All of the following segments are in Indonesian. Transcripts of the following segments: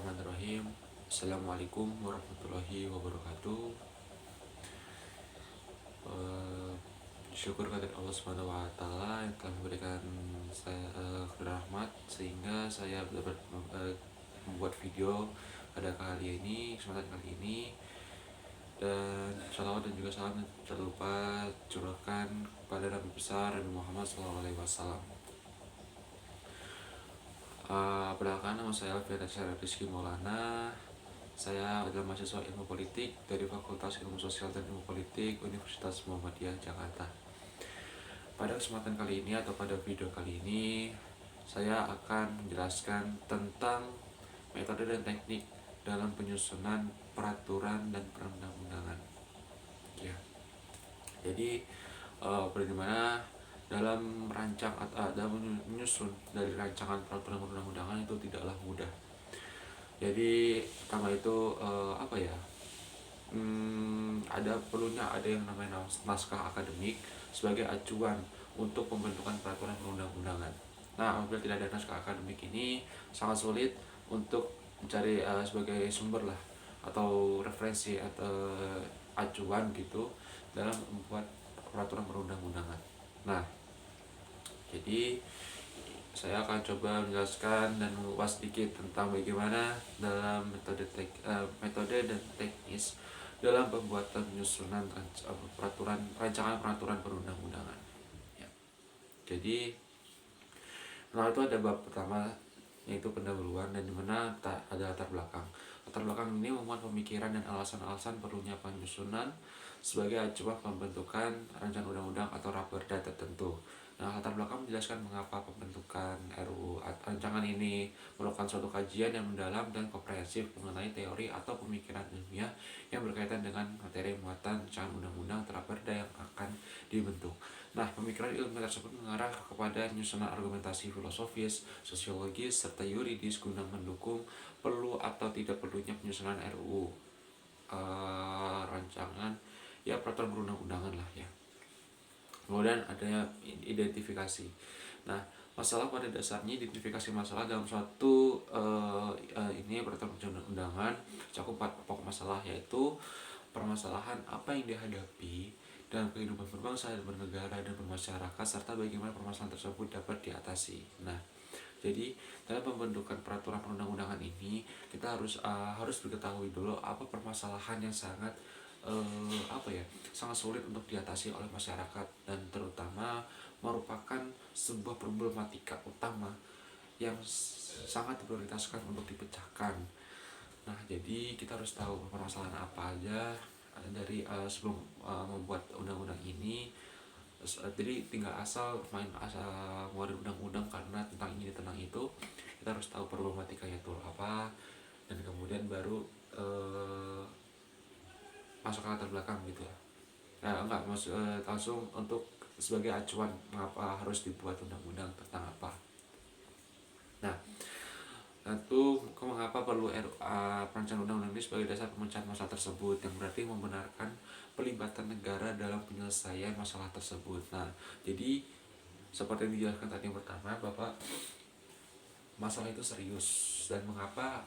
Bismillahirrahmanirrahim. Assalamualaikum warahmatullahi wabarakatuh. Eh, Syukur kehadirat Allah Subhanahu wa taala yang telah memberikan saya rahmat sehingga saya dapat membuat video pada kesempatan kali ini, dan salawat dan juga salam tak lupa curahkan kepada Nabi besar Nabi Muhammad SAW. Perkenalkan, nama saya Alfian Syarif Rizky Maulana. Saya adalah mahasiswa ilmu politik dari Fakultas Ilmu Sosial dan Ilmu Politik Universitas Muhammadiyah Jakarta. Pada kesempatan kali ini atau pada video kali ini, saya akan menjelaskan tentang metode dan teknik dalam penyusunan peraturan dan perundang-undangan. Ya. Jadi bagaimana dalam dalam menyusun dari rancangan peraturan perundang-undangan itu tidaklah mudah. Jadi pertama itu ada yang namanya naskah akademik sebagai acuan untuk pembentukan peraturan perundang-undangan. Nah, apabila tidak ada naskah akademik ini sangat sulit untuk mencari sebagai sumber lah atau referensi atau acuan gitu dalam membuat peraturan perundang-undangan. Nah, jadi saya akan coba menjelaskan dan mengupas sedikit tentang bagaimana dalam metode dan teknis dalam pembuatan penyusunan rancangan peraturan perundang-undangan. Ya. Jadi, itu ada bab pertama yaitu pendahuluan, dan dimana ada latar belakang. Latar belakang ini memuat pemikiran dan alasan-alasan perlunya penyusunan sebagai acuan pembentukan rancangan undang-undang atau raperda tertentu. Nah, latar belakang menjelaskan mengapa pembentukan RUU rancangan ini merupakan suatu kajian yang mendalam dan komprehensif mengenai teori atau pemikiran ilmiah yang berkaitan dengan materi muatan rancangan undang-undang atau raperda yang akan dibentuk. Nah, pemikiran ilmiah tersebut mengarah kepada penyusunan argumentasi filosofis, sosiologis, serta yuridis guna mendukung perlu atau tidak perlunya penyusunan RUU rancangan peraturan perundang-undangan lah ya. Kemudian adanya identifikasi. Nah, masalah pada dasarnya identifikasi masalah dalam suatu peraturan perundang-undangan cakup 4 pokok masalah, yaitu permasalahan apa yang dihadapi dalam kehidupan berbangsa dan bernegara dan bermasyarakat, serta bagaimana permasalahan tersebut dapat diatasi. Nah, jadi dalam pembentukan peraturan perundang-undangan ini kita harus diketahui dulu apa permasalahan yang sangat sangat sulit untuk diatasi oleh masyarakat, dan terutama merupakan sebuah problematika utama yang sangat diprioritaskan untuk dipecahkan. Nah, jadi kita harus tahu permasalahan apa aja dari sebelum membuat undang-undang ini. Jadi tinggal asal ngeluarin undang-undang karena tentang ini tentang itu, kita harus tahu problematikanya itu apa, dan kemudian baru masuk ke latar belakang gitu ya. Langsung untuk sebagai acuan mengapa harus dibuat undang-undang tentang apa. Nah, itu mengapa perlu perancangan undang-undang ini sebagai dasar pemecahan masalah tersebut, yang berarti membenarkan pelibatan negara dalam penyelesaian masalah tersebut. Nah, jadi seperti yang dijelaskan tadi yang pertama, bahwa masalah itu serius dan mengapa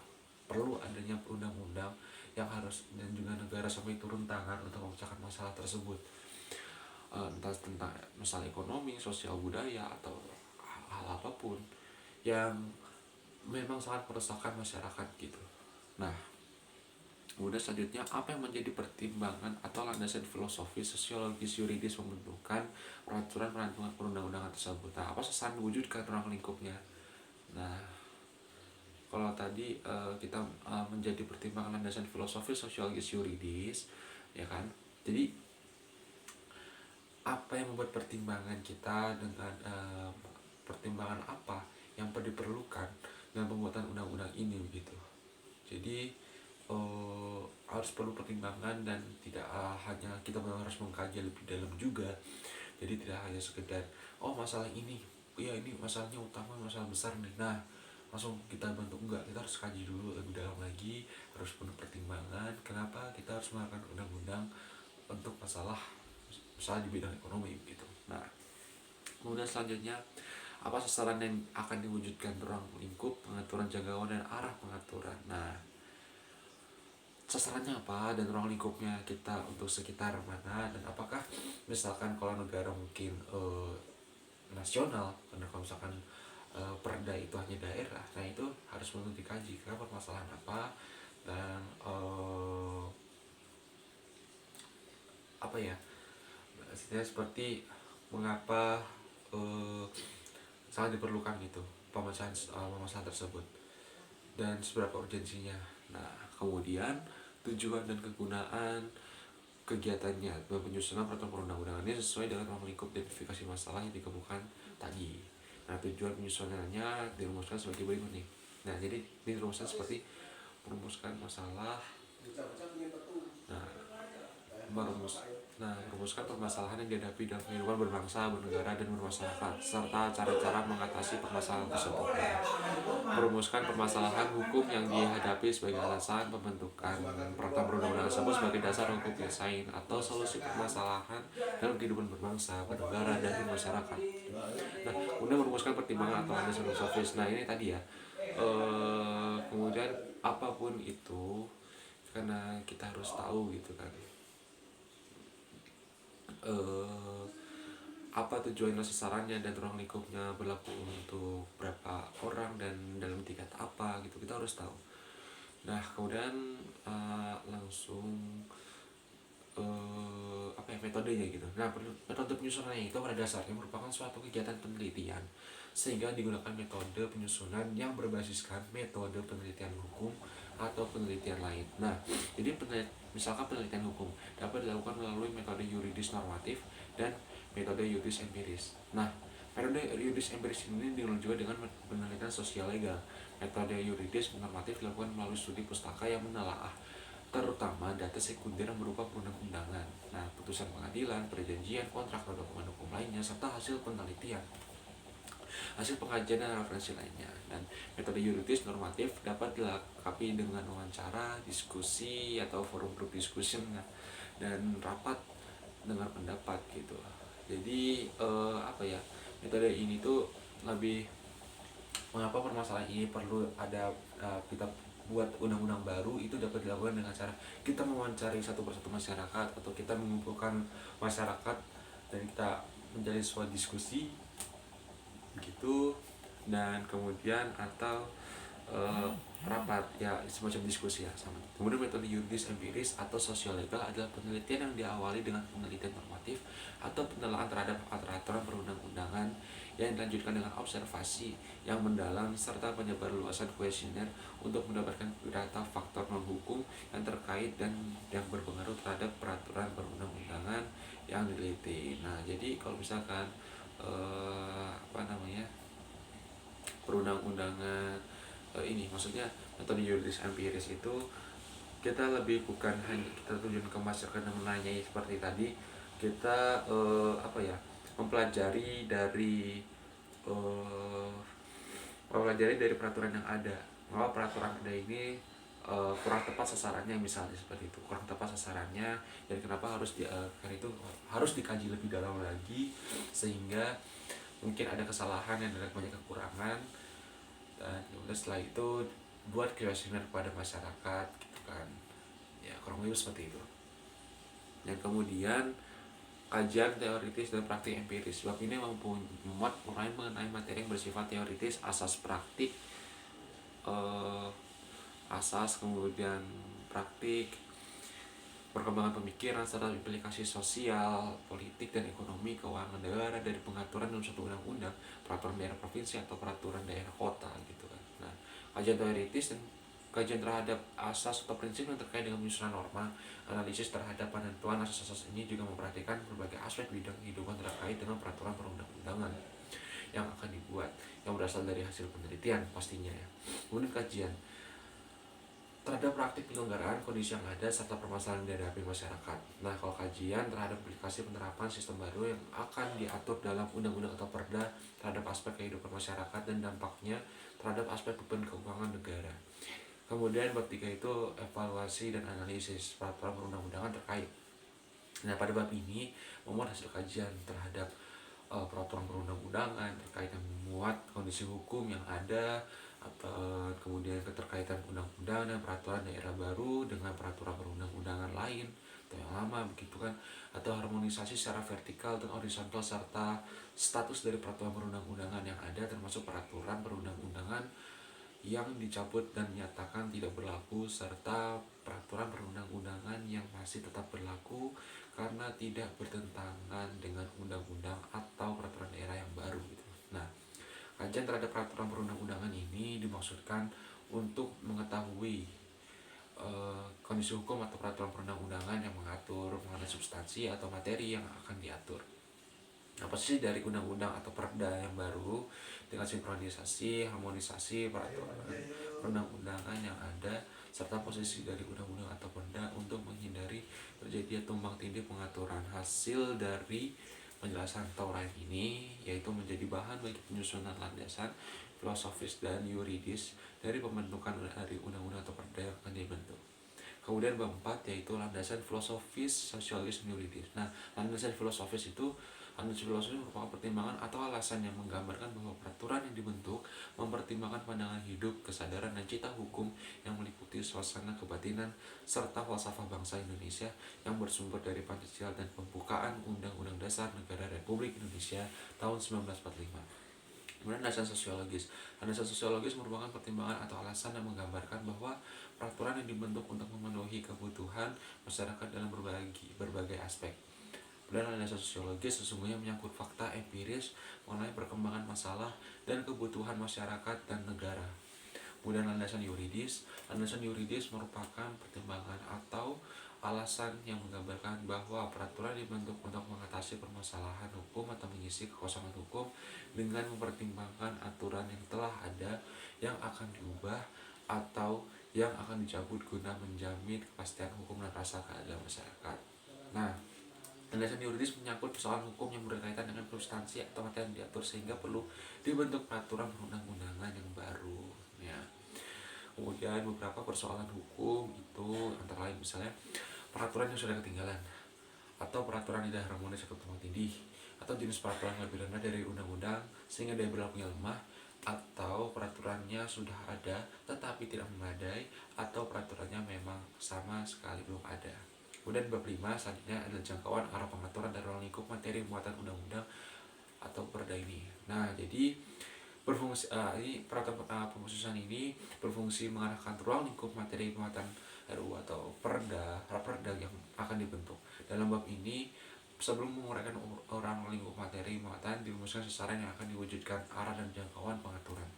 perlu adanya undang-undang yang harus dan juga negara sampai turun tangan untuk memecahkan masalah tersebut, entah tentang masalah ekonomi, sosial, budaya, atau hal apapun yang memang sangat meresahkan masyarakat gitu. Nah, kemudian selanjutnya, apa yang menjadi pertimbangan atau landasan filosofis, sosiologis, yuridis pembentukan peraturan perundang-undangan tersebut. Nah, apa sasaran mewujudkan ruang lingkupnya? Nah, kalau tadi kita menjadi pertimbangan landasan filosofis, sosiologis, yuridis, ya kan? Jadi apa yang membuat pertimbangan kita dengan pertimbangan apa yang diperlukan dalam pembuatan undang-undang ini begitu. Jadi harus perlu pertimbangan, dan tidak hanya kita harus mengkaji lebih dalam juga. Jadi tidak hanya sekedar masalah ini, ini masalahnya utama, masalah besar nih, nah langsung kita bentuk, enggak, kita harus kaji dulu lebih dalam lagi, harus penuh pertimbangan kenapa kita harus melakukan undang-undang untuk masalah di bidang ekonomi gitu. Nah, kemudian selanjutnya, apa sasaran yang akan diwujudkan ruang lingkup pengaturan jangkauan dan arah pengaturan. Nah, sasarannya apa dan ruang lingkupnya kita untuk sekitar mana, dan apakah misalkan kalau negara mungkin nasional, karena kalau misalkan perda itu hanya daerah, nah itu harus perlu dikaji karena permasalahan apa, dan apa ya, setidaknya seperti mengapa eh, sangat diperlukan gitu pemecahan permasalahan tersebut dan seberapa urgensinya. Nah, kemudian tujuan dan kegunaan kegiatannya dan penyusunan peraturan perundang-undangannya sesuai dengan ruang lingkup identifikasi masalah yang dikemukakan tadi. Nah, tujuan penyusunannya dirumuskan sebagai berikut nih. Nah, jadi dirumuskan seperti merumuskan masalah. Nah, merumus merumuskan permasalahan yang dihadapi dalam kehidupan berbangsa, bernegara, dan bermasyarakat, serta cara-cara mengatasi permasalahan tersebut. Merumuskan permasalahan hukum yang dihadapi sebagai alasan pembentukan peraturan perundang-undangan tersebut sebagai dasar hukum desain atau solusi permasalahan dalam kehidupan berbangsa, bernegara, dan bermasyarakat. Nah, kemudian merumuskan pertimbangan atau landasan filosofis. Nah, ini tadi ya. Kemudian apapun itu, karena kita harus tahu gitu kan, apa tujuan dan sasarannya dan ruang lingkupnya berlaku untuk berapa orang dan dalam tingkat apa gitu, kita harus tahu. Nah, kemudian langsung apa ya, metodenya gitu. Nah, metode penyusunannya itu pada dasarnya merupakan suatu kegiatan penelitian sehingga digunakan metode penyusunan yang berbasiskan metode penelitian hukum atau penelitian lain. Nah, jadi misalkan penelitian hukum dapat dilakukan melalui metode yuridis normatif dan metode yuridis empiris. Nah, metode yuridis empiris ini dilakukan juga dengan penelitian sosial legal. Metode yuridis normatif dilakukan melalui studi pustaka yang menelaah terutama data sekunder yang berupa perundang-undangan, nah putusan pengadilan, perjanjian, kontrak, atau dokumen hukum lainnya, serta hasil penelitian, hasil pengajian dan referensi lainnya. Dan metode yuridis normatif dapat dilengkapi dengan wawancara, diskusi atau forum group discussion, dan rapat dengar pendapat gitu. Jadi apa ya, metode ini tuh lebih mengapa permasalahan ini perlu ada kita buat undang-undang baru itu dapat dilakukan dengan cara kita mewawancari satu persatu masyarakat atau kita mengumpulkan masyarakat dan kita menjadi sebuah diskusi gitu, dan kemudian atau rapat ya semacam diskusi ya sama. Kemudian metode yuridis empiris atau sosiolegal adalah penelitian yang diawali dengan penelitian normatif atau penelaahan terhadap aturan perundang-undangan yang dilanjutkan dengan observasi yang mendalam serta penyebarluasan kuesioner untuk mendapatkan data faktor non hukum yang terkait dan yang berpengaruh terhadap peraturan perundang-undangan yang diliti. Nah, jadi kalau misalkan perundang-undangan ini maksudnya metode yuridis empiris itu kita lebih bukan hanya kita tujuan ke masyarakat dan menanyai seperti tadi, kita mempelajari dari peraturan yang ada, bahwa peraturan ada ini kurang tepat sasarannya misalnya seperti itu, kurang tepat sasarannya dan kenapa karena itu harus dikaji lebih dalam lagi sehingga mungkin ada kesalahan dan ada banyak kekurangan, dan kemudian setelah itu buat kuesioner kepada masyarakat gitu kan ya, kurang lebih seperti itu. Dan kemudian kajian teoritis dan praktik empiris. Bab ini memuat uraian mengenai materi yang bersifat teoritis, asas praktik, asas kemudian praktik, perkembangan pemikiran serta implikasi sosial, politik dan ekonomi keuangan negara dari pengaturan dalam suatu undang-undang, peraturan daerah provinsi atau peraturan daerah kota gitu kan. Nah, kajian teoritis dan kajian terhadap asas atau prinsip yang terkait dengan penyusunan norma, analisis terhadap penentuan asas-asas ini juga memperhatikan berbagai aspek bidang kehidupan terkait dengan peraturan perundang-undangan yang akan dibuat, yang berasal dari hasil penelitian pastinya ya. Kemudian kajian terhadap praktik penyelenggaraan kondisi yang ada serta permasalahan yang dihadapi masyarakat. Nah, kalau kajian terhadap aplikasi penerapan sistem baru yang akan diatur dalam undang-undang atau perda terhadap aspek kehidupan masyarakat dan dampaknya terhadap aspek beban keuangan negara. Kemudian bab 3 itu evaluasi dan analisis peraturan perundang-undangan terkait. Nah, pada bab ini memuat hasil kajian terhadap peraturan perundang-undangan terkait yang memuat kondisi hukum yang ada atau kemudian keterkaitan undang-undang dan peraturan daerah baru dengan peraturan perundang-undangan lain atau yang lama begitu kan, atau harmonisasi secara vertikal dan horizontal serta status dari peraturan perundang-undangan yang ada termasuk peraturan perundang-undangan yang dicabut dan nyatakan tidak berlaku serta peraturan perundang-undangan yang masih tetap berlaku karena tidak bertentangan dengan undang-undang atau peraturan daerah yang baru gitu. Nah, kajian terhadap peraturan perundang-undangan ini dimaksudkan untuk mengetahui kondisi hukum atau peraturan perundang-undangan yang mengatur mengenai substansi atau materi yang akan diatur. Nah, posisi dari undang-undang atau perda yang baru dengan sinkronisasi, harmonisasi peraturan perundang-undangan yang ada serta posisi dari undang-undang atau perda untuk menghindari terjadinya tumpang tindih pengaturan hasil dari penjelasan Taurat ini, yaitu menjadi bahan bagi penyusunan landasan filosofis dan yuridis dari pembentukan dari undang-undang atau perda yang akan dibentuk. Kemudian bab 4 yaitu landasan filosofis, sosiologis, dan yuridis. Nah, landasan filosofis merupakan pertimbangan atau alasan yang menggambarkan bahwa peraturan yang dibentuk mempertimbangkan pandangan hidup, kesadaran, dan cita hukum yang meliputi suasana kebatinan serta falsafah bangsa Indonesia yang bersumber dari Pancasila dan pembukaan Undang-Undang Dasar Negara Republik Indonesia tahun 1945. Kemudian landasan sosiologis. Landasan sosiologis merupakan pertimbangan atau alasan yang menggambarkan bahwa peraturan yang dibentuk untuk memenuhi kebutuhan masyarakat dalam berbagai aspek. Kemudian landasan sosiologis sesungguhnya menyangkut fakta empiris mengenai perkembangan masalah dan kebutuhan masyarakat dan negara. Kemudian landasan yuridis. Landasan yuridis merupakan pertimbangan atau alasan yang menggambarkan bahwa peraturan dibentuk untuk mengatasi permasalahan hukum atau mengisi kekosongan hukum dengan mempertimbangkan aturan yang telah ada, yang akan diubah, atau yang akan dicabut guna menjamin kepastian hukum dan rasa keadilan masyarakat. Nah, landasan yuridis menyangkut persoalan hukum yang berkaitan dengan substansi atau materi yang diatur sehingga perlu dibentuk peraturan perundang-undangan yang baru. Ya. Kemudian beberapa persoalan hukum itu antara lain misalnya peraturan yang sudah ketinggalan, atau peraturan tidak harmonis atau tumpang tindih, atau jenis peraturan yang lebih rendah dari undang-undang sehingga daya berlakunya lemah, atau peraturannya sudah ada tetapi tidak memadai, atau peraturannya memang sama sekali belum ada. Kemudian bab 5 selanjutnya adalah jangkauan arah pengaturan dan ruang lingkup materi muatan undang-undang atau perda ini. Nah, jadi berfungsi ini peraturan pengkhususan ini berfungsi mengarahkan ruang lingkup materi muatan RUU atau perda yang akan dibentuk. Dalam bab ini, sebelum menguraikan orang lingkup materi muatan, dirumuskan sasaran yang akan diwujudkan arah dan jangkauan pengaturan.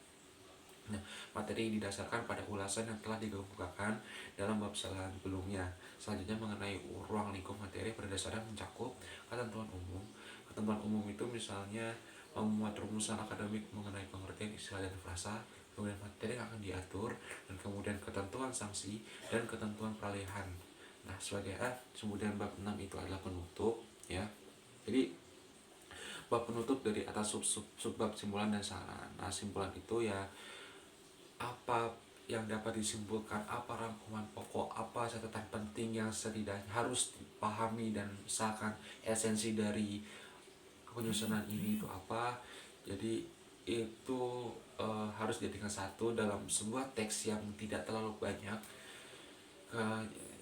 Nah, materi didasarkan pada ulasan yang telah dikemukakan dalam bab sebelumnya. Selanjutnya mengenai ruang lingkup materi berdasarkan mencakup ketentuan umum. Ketentuan umum itu misalnya memuat rumusan akademik mengenai pengertian istilah dan frasa, kemudian materi yang akan diatur, dan kemudian ketentuan sanksi dan ketentuan peralihan. Nah, sebagai kemudian bab 6 itu adalah penutup, ya. Jadi bab penutup dari atas subbab simpulan dan saran. Nah, simpulan itu ya apa yang dapat disimpulkan, apa rangkuman pokok, apa catatan penting yang setidaknya harus dipahami dan misalkan esensi dari penyusunan ini itu apa. Jadi itu harus dijadikan satu dalam sebuah teks yang tidak terlalu banyak,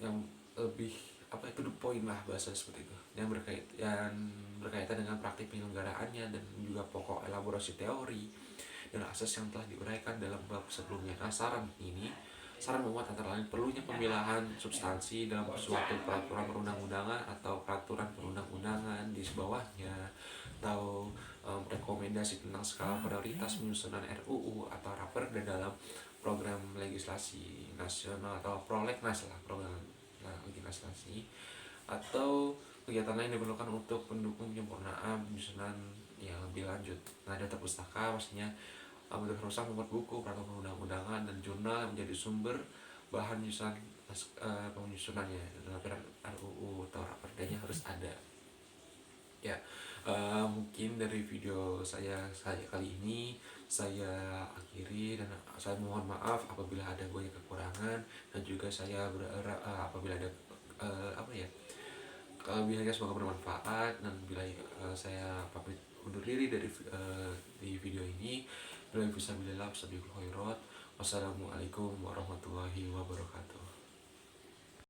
yang lebih itu the point lah bahasa seperti itu, yang berkaitan dengan praktik penyelenggaraannya dan juga pokok elaborasi teori dan asas yang telah diuraikan dalam bab sebelumnya. Nah, saran memuat antara lain perlunya pemilahan substansi dalam suatu peraturan perundang-undangan atau peraturan perundang-undangan di bawahnya, atau rekomendasi tentang skala prioritas penyusunan RUU atau raperda dalam program legislasi nasional atau prolegnas lah, program legislasi, atau kegiatan lain diperlukan untuk pendukung penyempurnaan penyusunan yang lebih lanjut. Nah, data pustaka pastinya bentuk rusak membuat buku, peraturan perundang-undangan, dan jurnal menjadi sumber bahan penyusunannya. Dan RUU atau raperdanya harus ada. Ya, mungkin dari video saya kali ini saya akhiri, dan saya mohon maaf apabila ada banyak kekurangan, dan juga saya berharap apabila ada kelebihannya semoga bermanfaat. Dan bila saya pamit undur diri dari di video ini, bila bisa bilillah, wassalamualaikum warahmatullahi wabarakatuh. Wassalamualaikum warahmatullahi wabarakatuh.